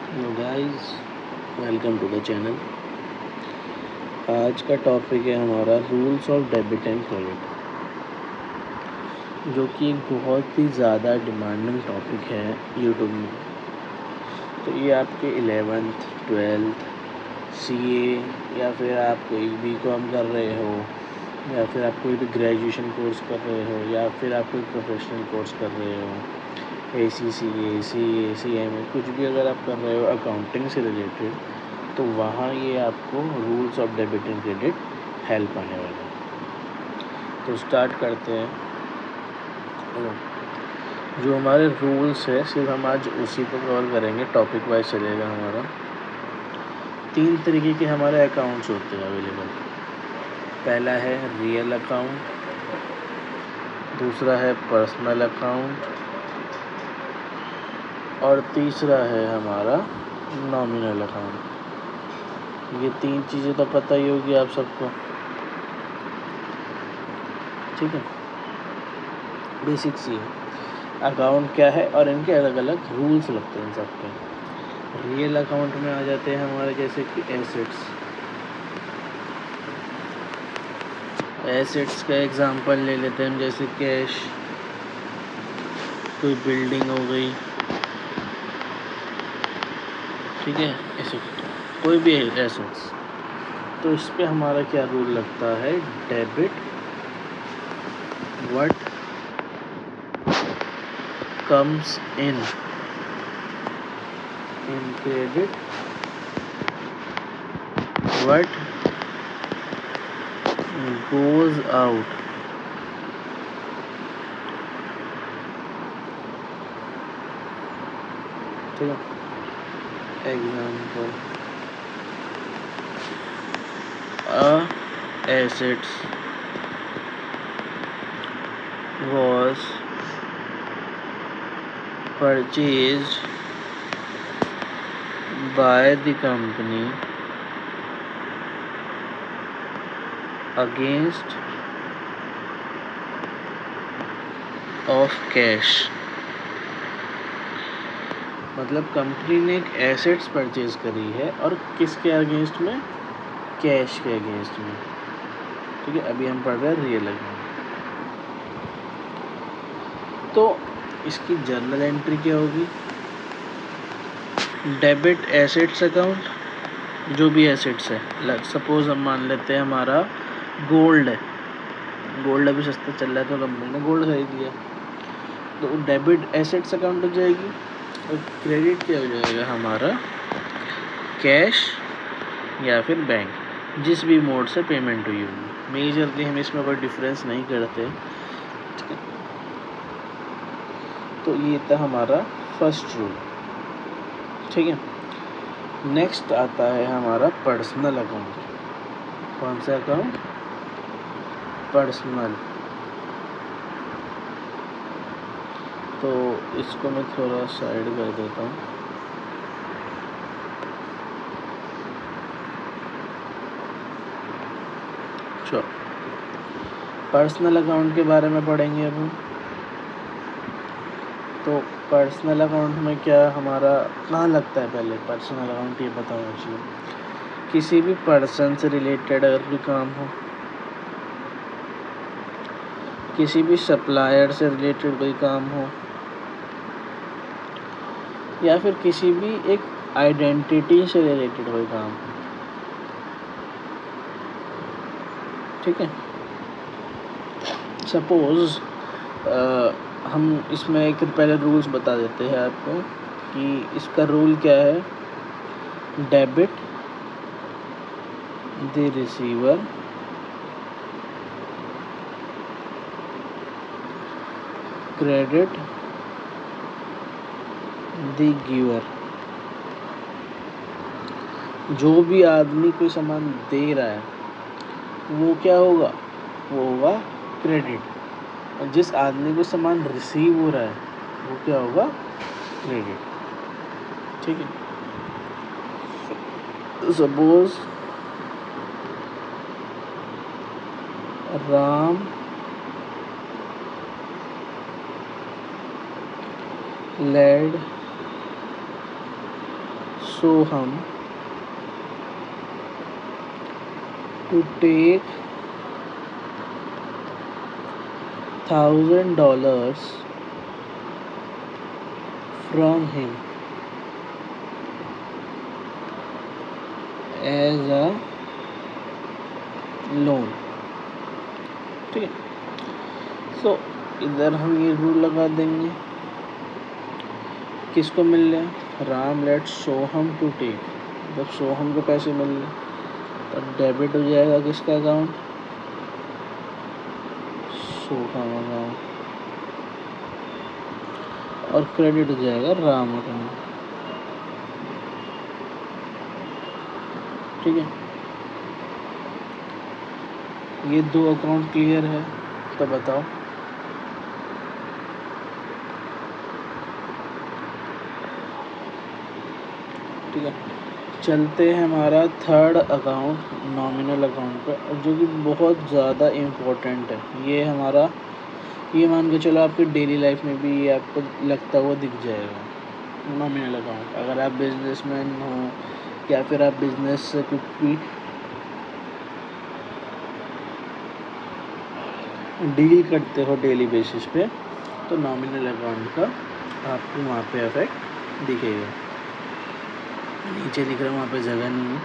Hello guys, welcome to the channel. आज का topic है हमारा rules of debit and credit, जो कि एक बहुत ही ज़्यादा डिमांडिंग टॉपिक है यूट्यूब में। तो ये आपके 11th 12th सीए या फिर आप कोई बीकॉम कर रहे हो या फिर आप कोई भी ग्रेजुएशन कोर्स कर रहे हो या फिर आप कोई प्रोफेशनल कोर्स कर रहे हो, ACCA CA CMA कुछ भी अगर आप कर रहे हो अकाउंटिंग से रिलेटेड, तो वहाँ ये आपको rules of debit and credit help आने वाला है। तो स्टार्ट करते हैं। जो हमारे रूल्स है सिर्फ हम आज उसी को कवर करेंगे, टॉपिक वाइज चलेगा हमारा। 3 तरीके के हमारे अकाउंट्स होते हैं अवेलेबल। पहला है रियल अकाउंट, दूसरा है पर्सनल अकाउंट और तीसरा है हमारा नॉमिनल अकाउंट। ये 3 चीज़ें तो पता ही होगी आप सबको, ठीक है। बेसिक सी है अकाउंट क्या है और इनके अलग अलग रूल्स लगते हैं सबके। रियल अकाउंट में आ जाते हैं हमारे जैसे कि एसेट्स का एग्जांपल ले लेते हैं हम, जैसे कैश, कोई बिल्डिंग हो गई, ठीक है, एसेट कोई भी एसेट्स। तो इस पे हमारा क्या रूल लगता है, debit what comes in credit what goes out. ठीक है, example assets was purchased by the company against of cash। मतलब कंपनी ने एक एसेट्स परचेज करी है और किसके अगेंस्ट में, कैश के अगेंस्ट में। ठीक है, अभी हम पढ़ रहे हैं रियल अकाउंट। तो इसकी जर्नल एंट्री क्या होगी, डेबिट एसेट्स अकाउंट, जो भी एसेट्स है। सपोज हम मान लेते हैं हमारा गोल्ड है, गोल्ड अभी सस्ता चल रहा है तो कंपनी ने गोल्ड खरीद लिया, तो डेबिट एसेट्स अकाउंट हो जाएगी। और क्रेडिट क्या हो जाएगा हमारा, कैश या फिर बैंक, जिस भी मोड से पेमेंट हुई होगी। मेजरली हम इसमें कोई डिफरेंस नहीं करते। तो ये था हमारा फर्स्ट रूल, ठीक है। नेक्स्ट आता है हमारा पर्सनल अकाउंट। कौन सा अकाउंट, पर्सनल। तो इसको मैं थोड़ा साइड कर देता हूँ। चलो पर्सनल अकाउंट के बारे में पढ़ेंगे अब हम। तो पर्सनल अकाउंट में क्या हमारा कहाँ लगता है, पहले पर्सनल अकाउंट ये पता होना चाहिए। किसी भी पर्सन से रिलेटेड अगर कोई काम हो, किसी भी सप्लायर से रिलेटेड कोई काम हो, या फिर किसी भी एक आइडेंटिटी से रिलेटेड कोई काम हो, ठीक है। सपोज हम इसमें एक पहले रूल्स बता देते हैं आपको कि इसका रूल क्या है, debit the receiver credit the giver. जो भी आदमी कोई सामान दे रहा है वो क्या होगा, वो होगा क्रेडिट, और जिस आदमी को सामान रिसीव हो रहा है वो क्या होगा, क्रेडिट, ठीक है। Suppose Ram let Soham to take $1,000 from him as a loan. ठीक है, सो इधर हम ये रूल लगा देंगे, किसको मिल रहे हैं, Ram let Soham to take, जब सोहम को पैसे मिल रहे तब डेबिट हो जाएगा किसका अकाउंट, सोहम अकाउंट, और क्रेडिट हो जाएगा राम अकाउंट। ठीक है, ये दो अकाउंट क्लियर है, तो बताओ। ठीक है, चलते हैं हमारा थर्ड अकाउंट नॉमिनल अकाउंट पर, जो कि बहुत ज़्यादा इम्पोर्टेंट है। ये हमारा, ये मान के चलो आपकी डेली लाइफ में भी ये आपको लगता हुआ दिख जाएगा। नॉमिनल अकाउंट, अगर आप बिजनेसमैन हो या फिर आप बिजनेस से कुछ भी डील करते हो डेली बेसिस पे, तो नॉमिनल अकाउंट का आपको वहाँ पे इफेक्ट दिखेगा। नीचे लिख रहा हूँ, वहाँ पे जगह नहीं है।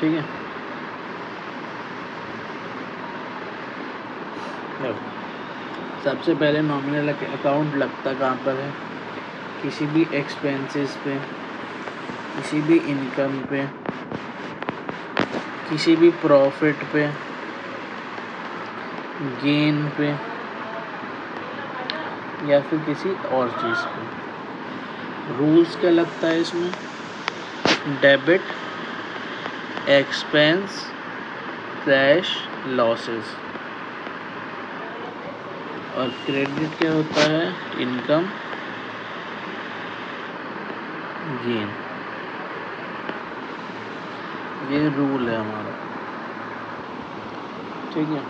ठीक है, सबसे पहले नॉमिनल अकाउंट लगता कहाँ पर है, किसी भी एक्सपेंसेस पे, किसी भी इनकम पे, किसी भी प्रॉफिट पे, गेन पे, या फिर किसी और चीज़ पे। रूल्स क्या लगता है इसमें, डेबिट, एक्सपेंस, कैश, लॉसेस, और क्रेडिट क्या होता है, इनकम, गेन। ये रूल है हमारा। ठीक है,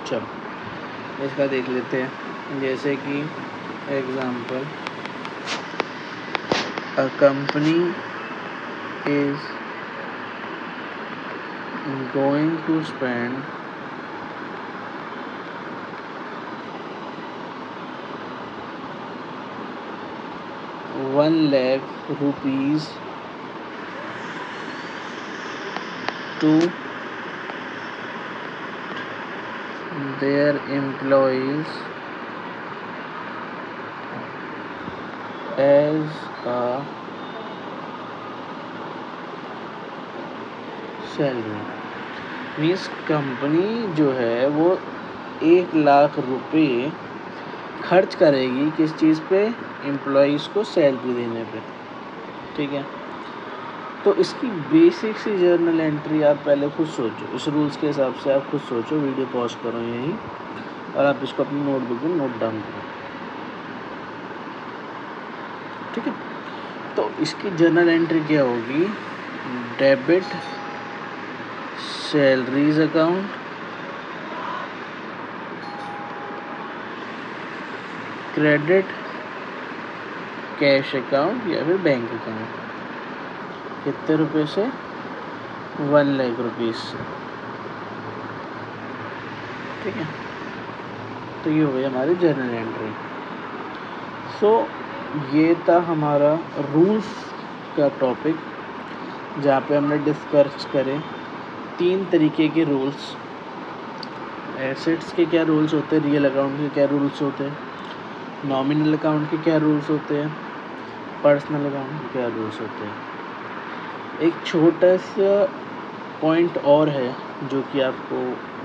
चलो इसका देख लेते हैं। जैसे कि example, a company is going to spend ₹1,00,000 to their employees as a salary. Means company जो है वो 1,00,000 रुपये खर्च करेगी किस चीज़ पे, एम्प्लॉयज़ को सैलरी देने पे। ठीक है, तो इसकी बेसिक सी जर्नल एंट्री आप पहले खुद सोचो, इस रूल्स के हिसाब से आप खुद सोचो। वीडियो पॉज करो यहीं और आप इसको अपनी नोटबुक में नोट डाउन करो। ठीक है, तो इसकी जर्नल एंट्री क्या होगी, debit salaries account, credit cash account या फिर बैंक अकाउंट। कितने रुपए से, ₹1,00,000 से। ठीक है, तो ये हो गई हमारी जर्नल एंट्री। सो ये था हमारा रूल्स का टॉपिक, जहाँ पे हमने डिस्कस करें 3 तरीके के रूल्स। एसेट्स के क्या रूल्स होते हैं, रियल अकाउंट के क्या रूल्स होते हैं, नॉमिनल अकाउंट के क्या रूल्स होते हैं, पर्सनल अकाउंट के क्या रूल्स होते हैं। एक छोटा सा पॉइंट और है जो कि आपको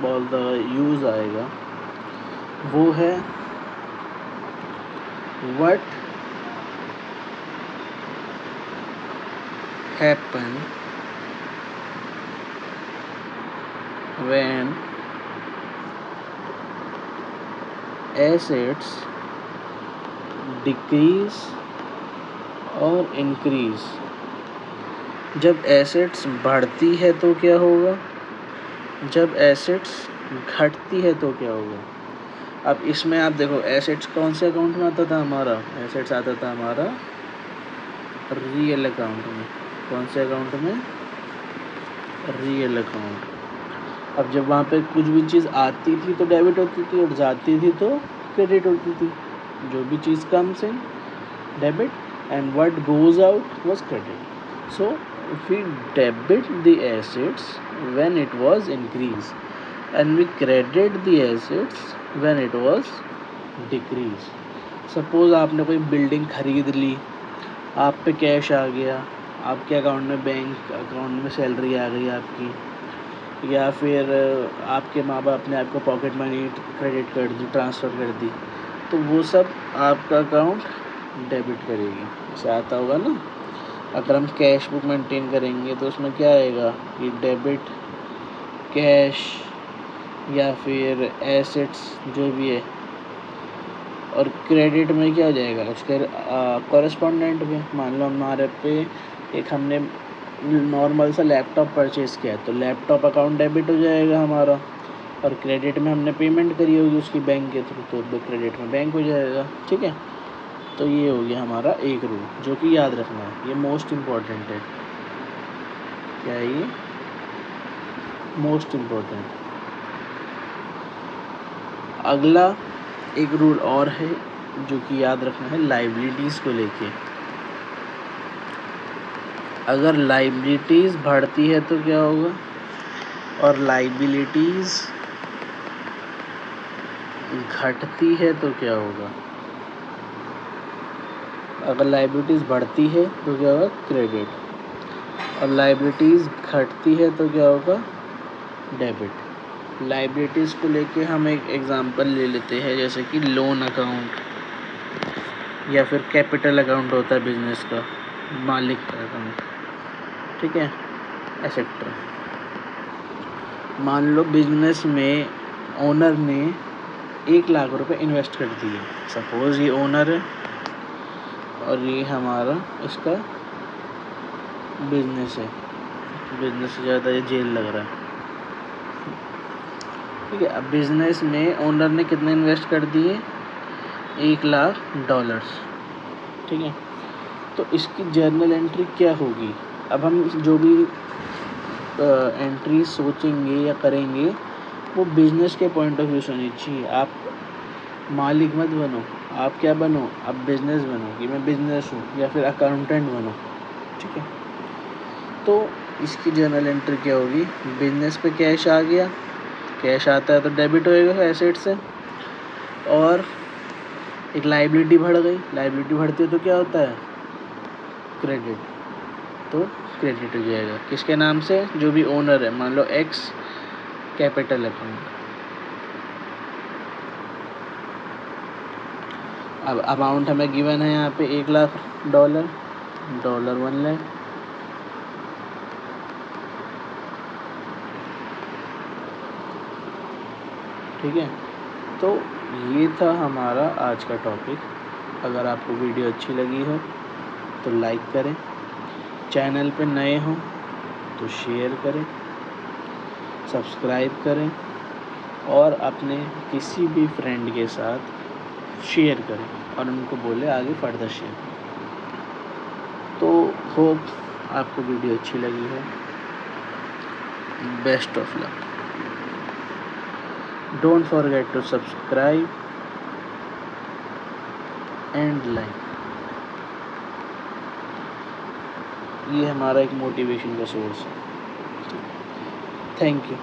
बहुत ज़्यादा यूज़ आएगा, वो है what happen when assets decrease और इंक्रीज। जब एसेट्स बढ़ती है तो क्या होगा, जब एसेट्स घटती है तो क्या होगा। अब इसमें आप देखो एसेट्स कौन से अकाउंट में आता था हमारा, एसेट्स आता था हमारा रियल अकाउंट में। कौन से अकाउंट में, रियल अकाउंट। अब जब वहाँ पे कुछ भी चीज़ आती थी तो डेबिट होती थी और जाती थी तो क्रेडिट होती थी। जो भी चीज़ comes in debit and what goes out was credit. So we debit the assets when it was increase and we credit the assets when it was decrease. Suppose आपने कोई बिल्डिंग खरीद ली, आप पे कैश आ गया, आपके अकाउंट में bank account में salary आ गई आपकी, या फिर आपके माँ बाप ने आपको पॉकेट मनी क्रेडिट कर दी, ट्रांसफ़र कर दी, तो वो सब आपका अकाउंट डेबिट करेगी। ऐसे आता होगा ना, अगर हम कैश बुक मेंटेन करेंगे तो उसमें क्या आएगा कि डेबिट कैश या फिर एसेट्स जो भी है, और क्रेडिट में क्या हो जाएगा उसके कॉरेस्पॉन्डेंट में। मान लो हमारे पे एक हमने नॉर्मल सा लैपटॉप परचेज़ किया है तो लैपटॉप अकाउंट डेबिट हो जाएगा हमारा, और क्रेडिट में हमने पेमेंट करी होगी उसकी बैंक के थ्रू तो क्रेडिट में बैंक हो जाएगा। ठीक है, तो ये हो गया हमारा एक रूल जो कि याद रखना है, ये मोस्ट इम्पॉर्टेंट है। क्या है ये, मोस्ट इम्पॉर्टेंट। अगला एक रूल और है जो कि याद रखना है लाइबिलिटीज़ को लेके। अगर लाइबिलिटीज़ बढ़ती है तो क्या होगा, और लाइबिलिटीज़ घटती है तो क्या होगा। अगर लाइबिलिटीज़ बढ़ती है तो क्या होगा, क्रेडिट, और लाइबिलिटीज़ घटती है तो क्या होगा, डेबिट। लाइबिलिटीज़ को लेके हम एक एग्जांपल ले लेते हैं, जैसे कि लोन अकाउंट या फिर कैपिटल अकाउंट होता है बिजनेस का, मालिक का अकाउंट। ठीक है, एसेट्रा। मान लो बिजनेस में ओनर ने 1 लाख रुपए इन्वेस्ट कर दिए। सपोज़ ये ओनर है और ये हमारा इसका बिजनेस है, बिजनेस से ज़्यादा ये जेल लग रहा है। ठीक है, अब बिजनेस में ओनर ने कितने इन्वेस्ट कर दिए, $1,00,000। ठीक है, तो इसकी जर्नल एंट्री क्या होगी। अब हम जो भी एंट्री सोचेंगे या करेंगे वो बिजनेस के पॉइंट ऑफ व्यू से होनी चाहिए। आप मालिक मत बनो, आप क्या बनो, आप बिजनेस बनो कि मैं बिजनेस हूँ, या फिर अकाउंटेंट बनो। ठीक है, तो इसकी जर्नल एंट्री क्या होगी, बिजनेस पे कैश आ गया, कैश आता है तो डेबिट होएगा एसेट से, और एक लाइबिलिटी बढ़ गई, लाइबिलिटी बढ़ती है तो क्या होता है, क्रेडिट, तो क्रेडिट हो जाएगा किसके नाम से, जो भी ओनर है, मान लो एक्स कैपिटल अकाउंट। अब अमाउंट हमें गिवन है यहाँ पे $1,00,000, $1 लाख। ठीक है, तो ये था हमारा आज का टॉपिक। अगर आपको वीडियो अच्छी लगी हो तो लाइक करें, चैनल पे नए हो तो शेयर करें, सब्सक्राइब करें, और अपने किसी भी फ्रेंड के साथ शेयर करें और उनको बोले आगे फर्दर शेयर। तो होप आपको वीडियो अच्छी लगी हो। Best of luck. Don't forget to subscribe and like. ये हमारा एक मोटिवेशन का सोर्स है। Thank you.